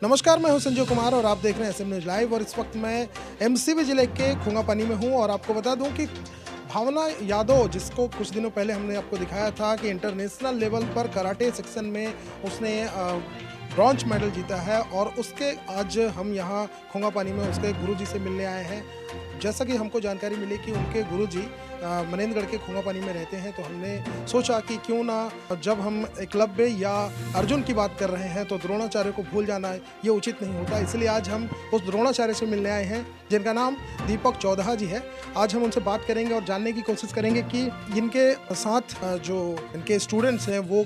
नमस्कार, मैं हूं संजय कुमार और आप देख रहे हैं एसएम न्यूज़ लाइव। और इस वक्त मैं एमसीबी जिले के खोंगापानी में हूं और आपको बता दूं कि भावना यादव, जिसको कुछ दिनों पहले हमने आपको दिखाया था कि इंटरनेशनल लेवल पर कराटे सेक्शन में उसने ब्रॉन्ज मेडल जीता है, और उसके आज हम यहाँ खोंगापानी में उसके गुरुजी से मिलने आए हैं। जैसा कि हमको जानकारी मिली कि उनके गुरुजी मनेंद्रगढ़ के खोंगापानी में रहते हैं, तो हमने सोचा कि क्यों ना, जब हम एकलव्य या अर्जुन की बात कर रहे हैं तो द्रोणाचार्य को भूल जाना ये उचित नहीं होता। इसलिए आज हम उस द्रोणाचार्य से मिलने आए हैं, जिनका नाम दीपक चौधहा जी है। आज हम उनसे बात करेंगे और जानने की कोशिश करेंगे कि इनके साथ जो इनके स्टूडेंट्स हैं वो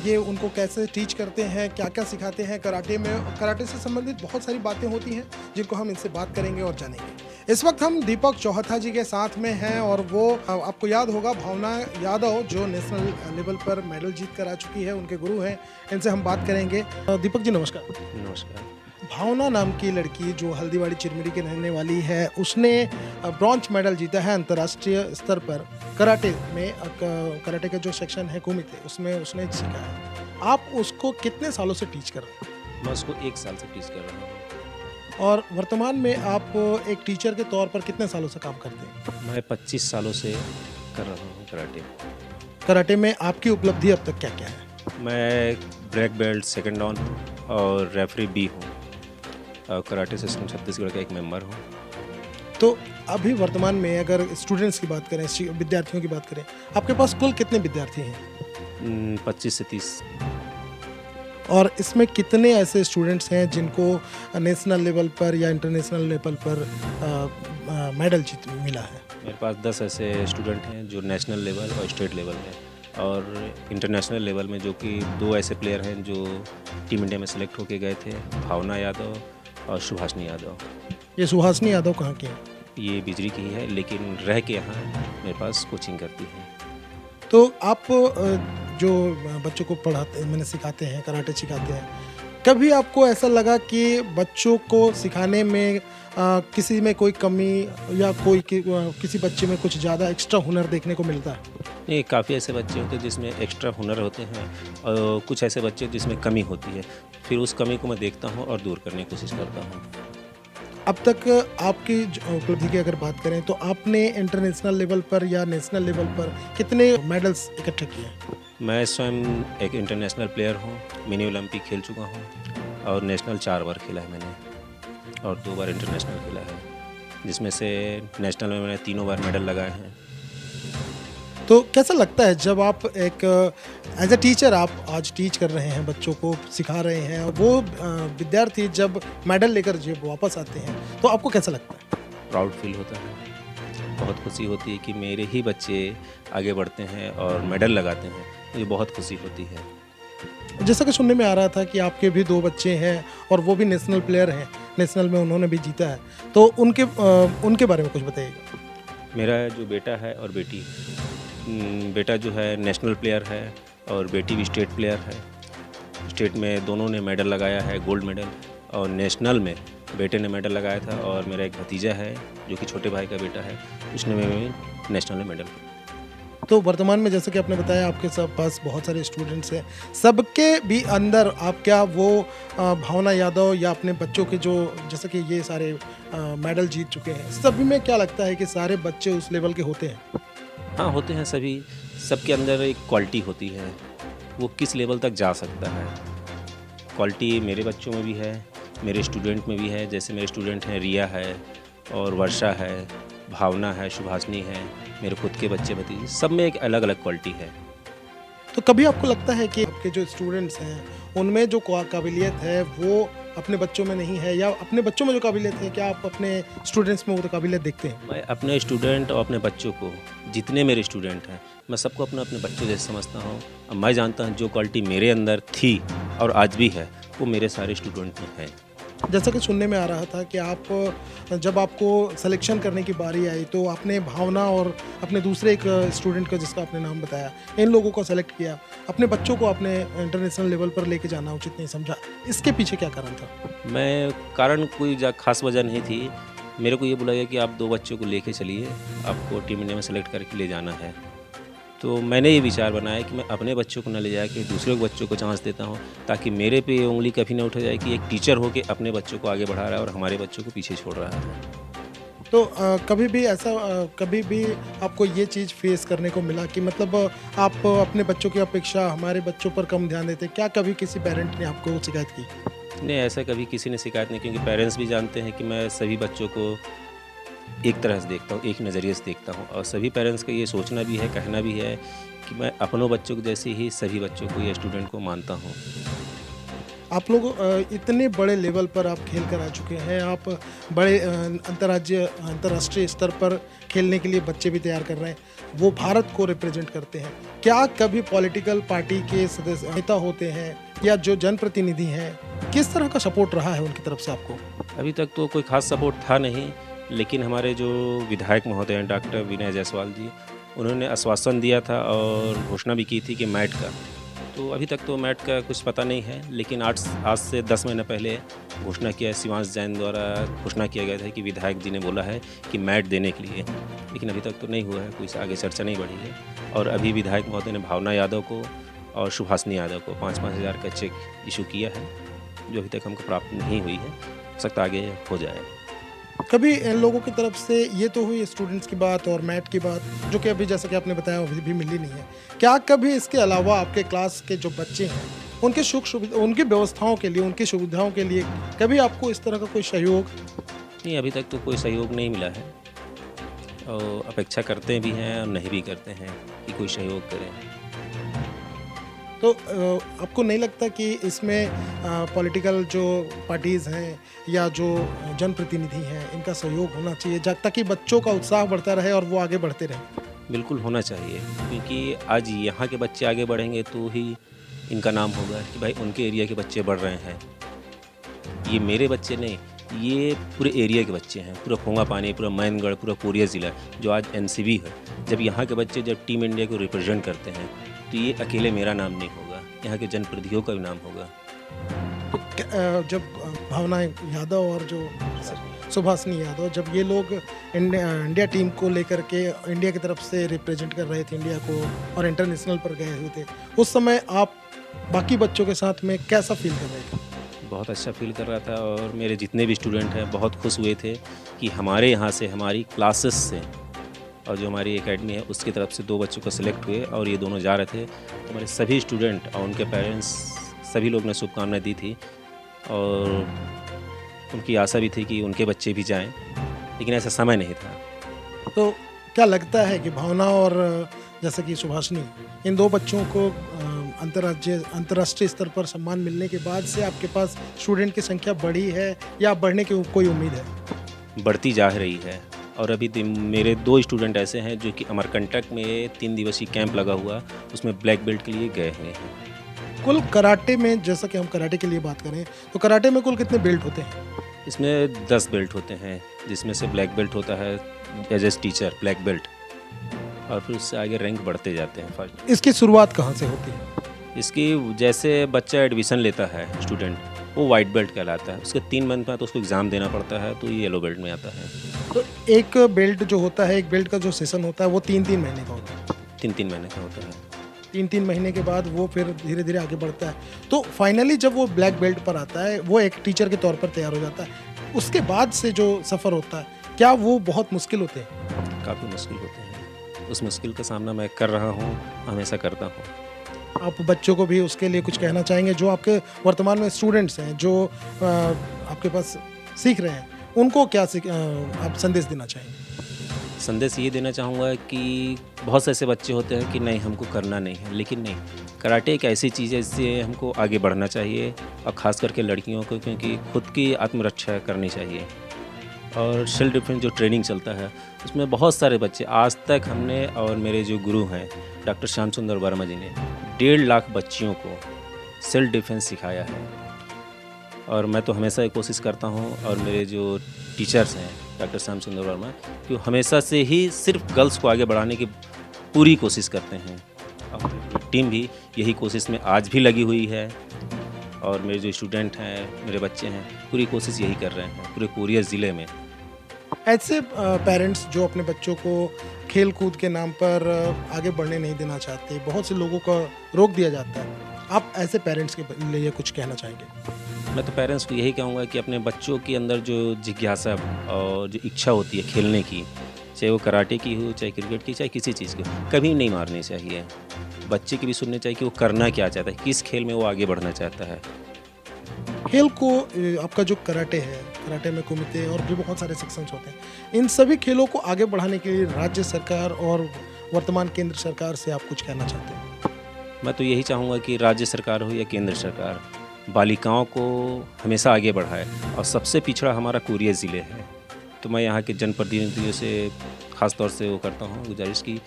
ये उनको कैसे टीच करते हैं, क्या क्या सिखाते हैं कराटे में। कराटे से संबंधित बहुत सारी बातें होती हैं जिनको हम इनसे बात करेंगे और जानेंगे। इस वक्त हम दीपक चौधहा जी के साथ में हैं और वो आपको याद होगा भावना यादव जो नेशनल लेवल पर मेडल जीत कर आ चुकी है, उनके गुरु हैं। इनसे हम बात करेंगे। दीपक जी नमस्कार। नमस्कार। भावना नाम की लड़की जो हल्दीवाड़ी चिरमिरी की रहने वाली है, उसने ब्रॉन्ज मेडल जीता है अंतर्राष्ट्रीय स्तर पर कराटे में। कराटे का जो सेक्शन है कुमिते, उसमें उसने सीखा है। आप उसको कितने सालों से टीच कर रहे हैं? मैं उसको 1 साल से टीच कर रहा हूँ। और वर्तमान में आप एक टीचर के तौर पर कितने सालों से काम करते हैं? मैं 25 सालों से कर रहा हूँ कराटे। कराटे में आपकी उपलब्धि अब तक क्या क्या है? मैं ब्लैक बेल्ट सेकंड डाउन हूँ और रेफरी भी हूँ और कराटे सिस्टम छत्तीसगढ़ का एक मेंबर हूँ। तो अभी वर्तमान में अगर स्टूडेंट्स की बात करें, विद्यार्थियों की बात करें, आपके पास कुल कितने विद्यार्थी हैं? 25 से 30। और इसमें कितने ऐसे स्टूडेंट्स हैं जिनको नेशनल लेवल पर या इंटरनेशनल लेवल पर मेडल जीत मिला है? मेरे पास 10 ऐसे स्टूडेंट हैं जो नेशनल लेवल और स्टेट लेवल में और इंटरनेशनल लेवल में, जो कि 2 ऐसे प्लेयर हैं जो टीम इंडिया में सेलेक्ट होके गए थे, भावना यादव और सुभाषनी यादव। ये सुहासिनी यादव कहाँ की है? ये बिजली की ही है, लेकिन रह के यहाँ मेरे पास कोचिंग करती है। तो आप जो बच्चों को पढ़ाते मैंने सिखाते हैं, कराटे सिखाते हैं, कभी आपको ऐसा लगा कि बच्चों को सिखाने में किसी में कोई कमी या किसी बच्चे में कुछ ज़्यादा एक्स्ट्रा हुनर देखने को मिलता है? नहीं, काफ़ी ऐसे बच्चे होते हैं जिसमें एक्स्ट्रा हुनर होते हैं और कुछ ऐसे बच्चे जिसमें कमी होती है। फिर उस कमी को मैं देखता हूँ और दूर करने की कोशिश करता हूँ। अब तक आपकी उपलब्धि की अगर बात करें तो आपने इंटरनेशनल लेवल पर या नेशनल लेवल पर कितने मेडल्स इकट्ठे किए हैं? मैं स्वयं एक इंटरनेशनल प्लेयर हूँ, मिनी ओलंपिक खेल चुका हूँ और नेशनल 4 बार खेला है मैंने और 2 बार इंटरनेशनल खेला है, जिसमें से नेशनल में मैंने 3 बार मेडल लगाए हैं। तो कैसा लगता है जब आप एक एज ए टीचर आप आज टीच कर रहे हैं, बच्चों को सिखा रहे हैं, और वो विद्यार्थी जब मेडल लेकर जब वापस आते हैं तो आपको कैसा लगता है? प्राउड फील होता है, बहुत खुशी होती है कि मेरे ही बच्चे आगे बढ़ते हैं और मेडल लगाते हैं, मुझे बहुत खुशी होती है। जैसा कि सुनने में आ रहा था कि आपके भी 2 बच्चे हैं और वो भी नेशनल प्लेयर हैं, नेशनल में उन्होंने भी जीता है, तो उनके बारे में कुछ बताइएगा। मेरा जो बेटा है और बेटी, बेटा जो है नेशनल प्लेयर है और बेटी भी स्टेट प्लेयर है। स्टेट में दोनों ने मेडल लगाया है, गोल्ड मेडल, और नेशनल में बेटे ने मेडल लगाया था और मेरा एक भतीजा है जो कि छोटे भाई का बेटा है, उसने में नेशनल में मेडल। तो वर्तमान में जैसे कि आपने बताया आपके पास बहुत सारे स्टूडेंट्स हैं, सबके भी अंदर आप क्या वो भावना यादव या अपने बच्चों के जो जैसे कि ये सारे मेडल जीत चुके हैं, सभी में क्या लगता है कि सारे बच्चे उस लेवल के होते हैं? हाँ, होते हैं सभी। सबके अंदर एक क्वालिटी होती है, वो किस लेवल तक जा सकता है। क्वालिटी मेरे बच्चों में भी है, मेरे स्टूडेंट में भी है। जैसे मेरे स्टूडेंट हैं, रिया है और वर्षा है, भावना है, सुभाषनी है, मेरे खुद के बच्चे भतीजे, सब में एक अलग अलग क्वालिटी है। तो कभी आपको लगता है कि आपके जो स्टूडेंट्स हैं उनमें जो काबिलियत है वो अपने बच्चों में नहीं है, या अपने बच्चों में जो काबिलियत है क्या आप अपने स्टूडेंट्स में वो काबिलियत देखते हैं? मैं अपने स्टूडेंट और अपने बच्चों को, जितने मेरे स्टूडेंट हैं, मैं सबको अपने बच्चों जैसे समझता हूँ। और मैं जानता हूँ जो क्वालिटी मेरे अंदर थी और आज भी है, वो मेरे सारे स्टूडेंट में है। जैसा कि सुनने में आ रहा था कि आप जब आपको सिलेक्शन करने की बारी आई तो आपने भावना और अपने दूसरे एक स्टूडेंट का जिसका आपने नाम बताया, इन लोगों को सेलेक्ट किया, अपने बच्चों को आपने इंटरनेशनल लेवल पर लेके जाना उचित नहीं समझा। इसके पीछे क्या कारण था? मैं कारण कोई खास वजह नहीं थी। मेरे को ये बोला गया कि आप 2 बच्चों को लेके चलिए, आपको टीम इंडिया में सेलेक्ट करके ले जाना है। तो मैंने ये विचार बनाया कि मैं अपने बच्चों को न ले जाके दूसरे बच्चों को चांस देता हूँ, ताकि मेरे पे ये उंगली कभी न उठ जाए कि एक टीचर हो के अपने बच्चों को आगे बढ़ा रहा है और हमारे बच्चों को पीछे छोड़ रहा है। तो कभी भी आपको ये चीज़ फेस करने को मिला कि मतलब आप अपने बच्चों की अपेक्षा हमारे बच्चों पर कम ध्यान देते, क्या कभी किसी पेरेंट ने आपको शिकायत की? नहीं, ऐसा कभी किसी ने शिकायत नहीं, क्योंकि पेरेंट्स भी जानते हैं कि मैं सभी बच्चों को एक तरह से देखता हूँ, एक नज़रिए से देखता हूँ, और सभी पेरेंट्स का ये सोचना भी है, कहना भी है कि मैं अपनों बच्चों को जैसे ही सभी बच्चों को या स्टूडेंट को मानता हूँ। आप लोग इतने बड़े लेवल पर आप खेल कर आ चुके हैं, आप बड़े अंतर्राष्ट्रीय स्तर पर खेलने के लिए बच्चे भी तैयार कर रहे हैं, वो भारत को रिप्रेजेंट करते हैं। क्या कभी पॉलिटिकल पार्टी के सदस्य नेता होते हैं या जो जनप्रतिनिधि हैं, किस तरह का सपोर्ट रहा है उनकी तरफ से आपको? अभी तक तो कोई खास सपोर्ट था नहीं, लेकिन हमारे जो विधायक महोदय हैं डॉक्टर विनय जायसवाल जी, उन्होंने आश्वासन दिया था और घोषणा भी की थी कि मैट का। तो अभी तक तो मैट का कुछ पता नहीं है, लेकिन आज से 10 महीने पहले घोषणा किया, शिवांश जैन द्वारा घोषणा किया गया था कि विधायक जी ने बोला है कि मैट देने के लिए, लेकिन अभी तक तो नहीं हुआ है, कुछ आगे चर्चा नहीं बढ़ी है। और अभी विधायक महोदय ने भावना यादव को और सुभाषिनी यादव को 5-5 हज़ार का चेक इशू किया है, जो अभी तक हमको प्राप्त नहीं हुई है, हो सकता आगे हो जाए। कभी इन लोगों की तरफ से ये तो हुई स्टूडेंट्स की बात और मैट की बात, जो कि अभी जैसा कि आपने बताया अभी भी मिली नहीं है। क्या कभी इसके अलावा आपके क्लास के जो बच्चे हैं, उनके सुख सुविधा, उनकी व्यवस्थाओं के लिए, उनकी सुविधाओं के लिए कभी आपको इस तरह का कोई सहयोग? नहीं, अभी तक तो कोई सहयोग नहीं मिला है, और अपेक्षा करते भी हैं और नहीं भी करते हैं कि कोई सहयोग करें। तो आपको नहीं लगता कि इसमें पॉलिटिकल जो पार्टीज़ हैं या जो जनप्रतिनिधि हैं, इनका सहयोग होना चाहिए ताकि बच्चों का उत्साह बढ़ता रहे और वो आगे बढ़ते रहें? बिल्कुल होना चाहिए, क्योंकि आज यहाँ के बच्चे आगे बढ़ेंगे तो ही इनका नाम होगा कि भाई उनके एरिया के बच्चे बढ़ रहे हैं। ये मेरे बच्चे नहीं, ये पूरे एरिया के बच्चे हैं, पूरा खोंगा पानी, पूरा मैनगढ़, पूरा कोरिया ज़िला जो आज एनसीबी है। जब यहाँ के बच्चे जब टीम इंडिया को रिप्रेजेंट करते हैं, तो ये अकेले मेरा नाम नहीं होगा, यहाँ के जनप्रतिनिधियों का भी नाम होगा। तो जब भावना यादव और जो सुभाषिनी यादव, जब ये लोग इंडिया टीम को लेकर के इंडिया की तरफ से रिप्रेजेंट कर रहे थे इंडिया को और इंटरनेशनल पर गए हुए थे, उस समय आप बाकी बच्चों के साथ में कैसा फील कर रहे थे? बहुत अच्छा फील कर रहा था, और मेरे जितने भी स्टूडेंट हैं बहुत खुश हुए थे कि हमारे यहाँ से, हमारी क्लासेस से और जो हमारी एकेडमी है उसकी तरफ से 2 बच्चों को सिलेक्ट हुए और ये दोनों जा रहे थे। तो हमारे सभी स्टूडेंट और उनके पेरेंट्स, सभी लोग ने शुभकामनाएं दी थी, और उनकी आशा भी थी कि उनके बच्चे भी जाएं, लेकिन ऐसा समय नहीं था। तो क्या लगता है कि भावना और जैसे कि सुभाषिनी, इन 2 बच्चों को अंतर्राष्ट्रीय स्तर पर सम्मान मिलने के बाद से आपके पास स्टूडेंट की संख्या बढ़ी है या बढ़ने की कोई उम्मीद है? बढ़ती जा रही है, और अभी मेरे 2 स्टूडेंट ऐसे हैं जो कि अमरकंटक में 3 दिवसीय कैंप लगा हुआ, उसमें ब्लैक बेल्ट के लिए गए हुए हैं। कुल कराटे में, जैसा कि हम कराटे के लिए बात करें, तो कराटे में कुल कितने बेल्ट होते हैं? इसमें 10 बेल्ट होते हैं, जिसमें से ब्लैक बेल्ट होता है as a teacher, black belt, और फिर उससे आगे रैंक बढ़ते जाते हैं। फर्स्ट इसकी शुरुआत कहाँ से होती है? इसकी जैसे बच्चा एडमिशन लेता है स्टूडेंट, वो वाइट बेल्ट कहलाता है, उसके 3 मंथ में तो उसको एग्ज़ाम देना पड़ता है, तो ये येलो बेल्ट में आता है। तो एक बेल्ट जो होता है, एक बेल्ट का जो सेशन होता है वो 3-3 महीने का होता है। 3-3 महीने का होता है। 3-3 महीने के बाद वो फिर धीरे धीरे आगे बढ़ता है। तो फाइनली जब वो ब्लैक बेल्ट पर आता है, वो एक टीचर के तौर पर तैयार हो जाता है। उसके बाद से जो सफ़र होता है, क्या वो बहुत मुश्किल होते हैं? काफ़ी मुश्किल होते हैं। उस मुश्किल का सामना मैं कर रहा हूँ, हमेशा करता हूँ। आप बच्चों को भी उसके लिए कुछ कहना चाहेंगे, जो आपके वर्तमान में स्टूडेंट्स हैं, जो आपके पास सीख रहे हैं, उनको क्या आप संदेश देना चाहेंगे? संदेश ये देना चाहूँगा कि बहुत से ऐसे बच्चे होते हैं कि नहीं हमको करना नहीं है, लेकिन नहीं, कराटे एक ऐसी चीज़ है जिससे हमको आगे बढ़ना चाहिए, और ख़ास करके लड़कियों को, क्योंकि खुद की आत्मरक्षा करनी चाहिए। और सेल्फ डिफेंस जो ट्रेनिंग चलता है उसमें बहुत सारे बच्चे, आज तक हमने और मेरे जो गुरु हैं डॉक्टर श्याम सुंदर वर्मा जी ने 1.5 लाख बच्चियों को सेल्फ डिफेंस सिखाया है। और मैं तो हमेशा ये कोशिश करता हूँ, और मेरे जो टीचर्स हैं डॉक्टर श्याम सुंदर वर्मा, कि हमेशा से ही सिर्फ गर्ल्स को आगे बढ़ाने की पूरी कोशिश करते हैं, और टीम भी यही कोशिश में आज भी लगी हुई है। और मेरे जो स्टूडेंट हैं, मेरे बच्चे हैं, पूरी कोशिश यही कर रहे हैं पूरे कोरिया ज़िले में। ऐसे पेरेंट्स जो अपने बच्चों को खेल कूद के नाम पर आगे बढ़ने नहीं देना चाहते, बहुत से लोगों को रोक दिया जाता है। आप ऐसे पेरेंट्स के लिए कुछ कहना चाहेंगे? मैं तो पेरेंट्स को यही कहूँगा कि अपने बच्चों के अंदर जो जिज्ञासा और जो इच्छा होती है खेलने की, चाहे वो कराटे की हो, चाहे क्रिकेट की, चाहे किसी चीज़ की हो, कभी नहीं मारनी चाहिए। बच्चे की भी सुननी चाहिए कि वो करना क्या चाहता है, किस खेल में वो आगे बढ़ना चाहता है। खेल को आपका जो कराटे है, कराटे में कुमिते और भी बहुत सारे सेक्शंस होते हैं, इन सभी खेलों को आगे बढ़ाने के लिए राज्य सरकार और वर्तमान केंद्र सरकार से आप कुछ कहना चाहते हैं? मैं तो यही चाहूँगा कि राज्य सरकार हो या केंद्र सरकार, बालिकाओं को हमेशा आगे बढ़ाए। और सबसे पिछड़ा हमारा कोरिया ज़िले है, तो मैं यहाँ के जनप्रतिनिधियों से ख़ास तौर से वो करता हूँ गुजारिश कि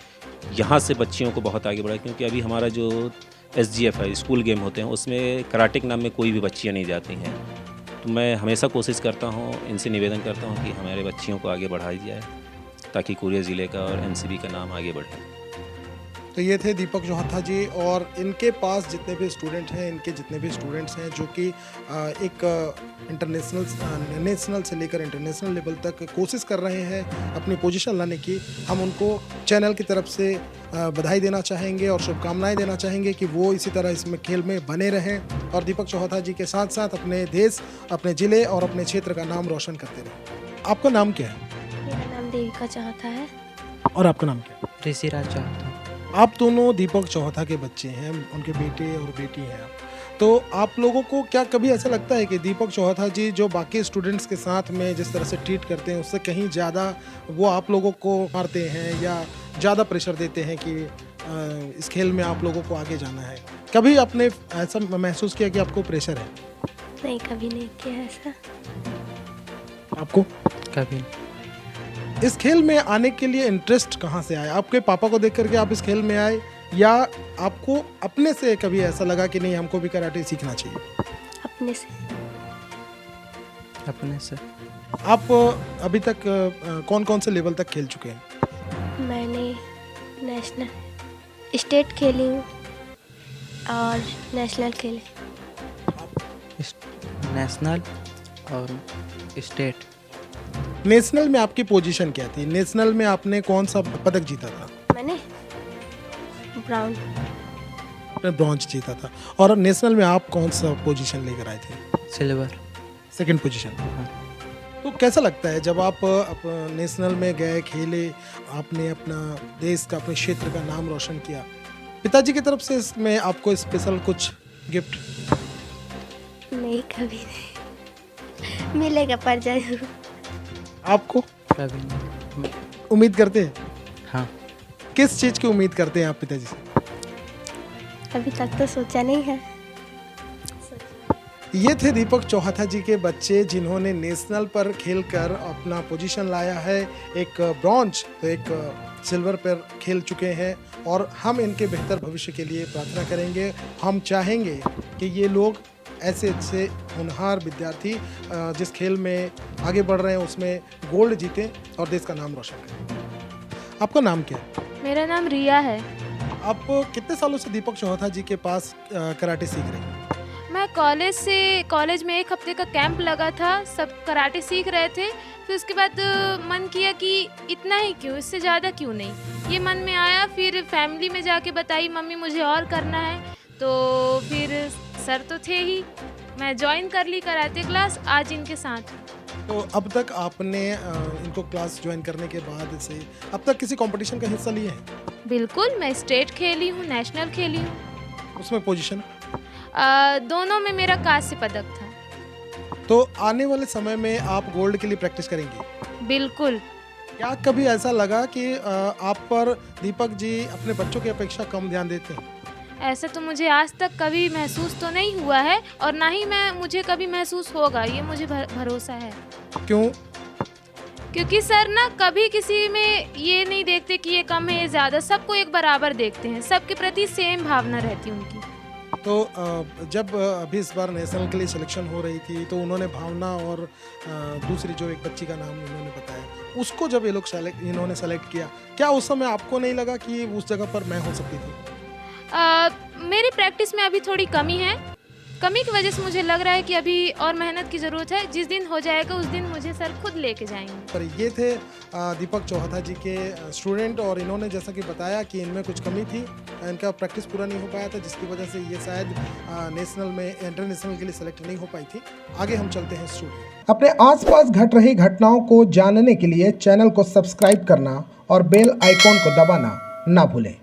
यहाँ से बच्चियों को बहुत आगे बढ़ाए, क्योंकि अभी हमारा जो SGF है, स्कूल गेम होते हैं, उसमें कराटे के नाम में कोई भी बच्चियाँ नहीं जाती हैं। तो मैं हमेशा कोशिश करता हूँ, इनसे निवेदन करता हूँ कि हमारे बच्चियों को आगे बढ़ाई जाए, ताकि कोरिया ज़िले का और NCB का नाम आगे बढ़े। तो ये थे दीपक जोहथा जी, और इनके पास जितने भी स्टूडेंट हैं, इनके जितने भी स्टूडेंट्स हैं जो कि एक नेशनल से लेकर इंटरनेशनल लेवल तक कोशिश कर रहे हैं अपनी पोजीशन लाने की, हम उनको चैनल की तरफ से बधाई देना चाहेंगे और शुभकामनाएं देना चाहेंगे कि वो इसी तरह इसमें खेल में बने रहें और दीपक जोहथा जी के साथ साथ अपने देश, अपने ज़िले और अपने क्षेत्र का नाम रोशन करते रहें। आपका नाम क्या है? मेरा नाम देविका चाहता है। और आपका नाम क्या है? ऋषिराज चाहता हूँ। आप दोनों दीपक चौथा के बच्चे हैं, उनके बेटे और बेटी हैं आप। तो आप लोगों को क्या कभी ऐसा लगता है कि दीपक चौथा जी जो बाकी स्टूडेंट्स के साथ में जिस तरह से ट्रीट करते हैं उससे कहीं ज़्यादा वो आप लोगों को मारते हैं या ज़्यादा प्रेशर देते हैं कि इस खेल में आप लोगों को आगे जाना है? कभी आपने ऐसा महसूस किया कि आपको प्रेशर है? नहीं, कभी नहीं किया ऐसा। आपको कभी इस खेल में आने के लिए इंटरेस्ट कहाँ से आया? आपके पापा को देख करके आप इस खेल में आए या आपको अपने से कभी ऐसा लगा कि नहीं हमको भी कराटे सीखना चाहिए? अपने से। अपने से आप अभी तक कौन कौन से लेवल तक खेल चुके हैं? मैंने नेशनल, स्टेट खेली हूँ और नेशनल खेले। नेशनल और स्टेट। नेशनल में आपकी पोजीशन क्या थी? नेशनल में आपने कौन सा पदक जीता था? मैंने ब्राउन। आपने ब्रॉन्ज जीता था। और नेशनल में आप कौन सा पोजीशन लेकर आए थे? सिल्वर। Second position. हाँ। तो कैसा लगता है जब आप नेशनल में गए, खेले, आपने अपना देश का, अपने क्षेत्र का नाम रोशन किया, पिताजी की तरफ से इसमें आपको स्पेशल कुछ गिफ्ट? नहीं, कभी नहीं। मिलेगा पर जरूर। आपको कभी नहीं। उम्मीद करते हैं? हाँ। किस चीज़ की उम्मीद करते हैं आप पिताजी से? अभी तक तो सोचा नहीं है। ये थे दीपक चौहथा जी के बच्चे जिन्होंने नेशनल पर खेलकर अपना पोजीशन लाया है। एक ब्रॉन्ज तो एक सिल्वर पर खेल चुके हैं और हम इनके बेहतर भविष्य के लिए प्रार्थना करेंगे। हम चाहेंगे कि ये लोग ऐसे ऐसे होनहार विद्यार्थी जिस खेल में आगे बढ़ रहे हैं उसमें गोल्ड जीतें और देश का नाम रोशन करें। आपका नाम क्या है? मेरा नाम रिया है। आप कितने सालों से दीपक चौहथा जी के पास कराटे सीख रहे हैं? मैं कॉलेज में एक हफ्ते का कैंप लगा था, सब कराटे सीख रहे थे। फिर उसके बाद मन किया कि इतना ही क्यों, इससे ज़्यादा क्यों नहीं, ये मन में आया। फिर फैमिली में जाके बताई मम्मी मुझे और करना है, तो फिर सर तो थे ही, मैं ज्वाइन कर ली कराटे क्लास आज इनके साथ। तो अब तक आपने इनको क्लास ज्वाइन करने के बाद से अब तक किसी कंपटीशन का हिस्सा लिए हैं? बिल्कुल, मैं स्टेट खेली हूँ, नेशनल खेली हूँ। उसमें पोजीशन? दोनों में मेरा कांस्य पदक था। तो आने वाले समय में आप गोल्ड के लिए प्रैक्टिस करेंगे? बिल्कुल। क्या कभी ऐसा लगा कि आप पर दीपक जी अपने बच्चों की अपेक्षा कम ध्यान देते हैं? ऐसा तो मुझे आज तक कभी महसूस तो नहीं हुआ है और ना ही मुझे कभी महसूस होगा, ये मुझे भरोसा है। क्यों? क्योंकि सर ना कभी किसी में ये नहीं देखते कि ये कम है ये ज़्यादा, सबको एक बराबर देखते हैं, सबके प्रति सेम भावना रहती है उनकी। तो जब अभी इस बार नेशनल के लिए सिलेक्शन हो रही थी तो उन्होंने भावना और दूसरी जो एक बच्ची का नाम उन्होंने बताया, उसको जब ये लोग इन्होंने सेलेक्ट किया, क्या उस समय आपको नहीं लगा कि उस जगह पर मैं हो सकती थी? मेरी प्रैक्टिस में अभी थोड़ी कमी है, कमी की वजह से मुझे लग रहा है कि अभी और मेहनत की ज़रूरत है। जिस दिन हो जाएगा उस दिन मुझे सर खुद लेके जाएंगे। पर ये थे दीपक चौहता जी के स्टूडेंट, और इन्होंने जैसा कि बताया कि इनमें कुछ कमी थी, इनका प्रैक्टिस पूरा नहीं हो पाया था, जिसकी वजह से ये शायद नेशनल में इंटरनेशनल के लिए सेलेक्ट नहीं हो पाई थी। आगे हम चलते हैं स्टूडियो। अपने आसपास घट रही घटनाओं को जानने के लिए चैनल को सब्सक्राइब करना और बेल आइकॉन को दबाना ना भूलें।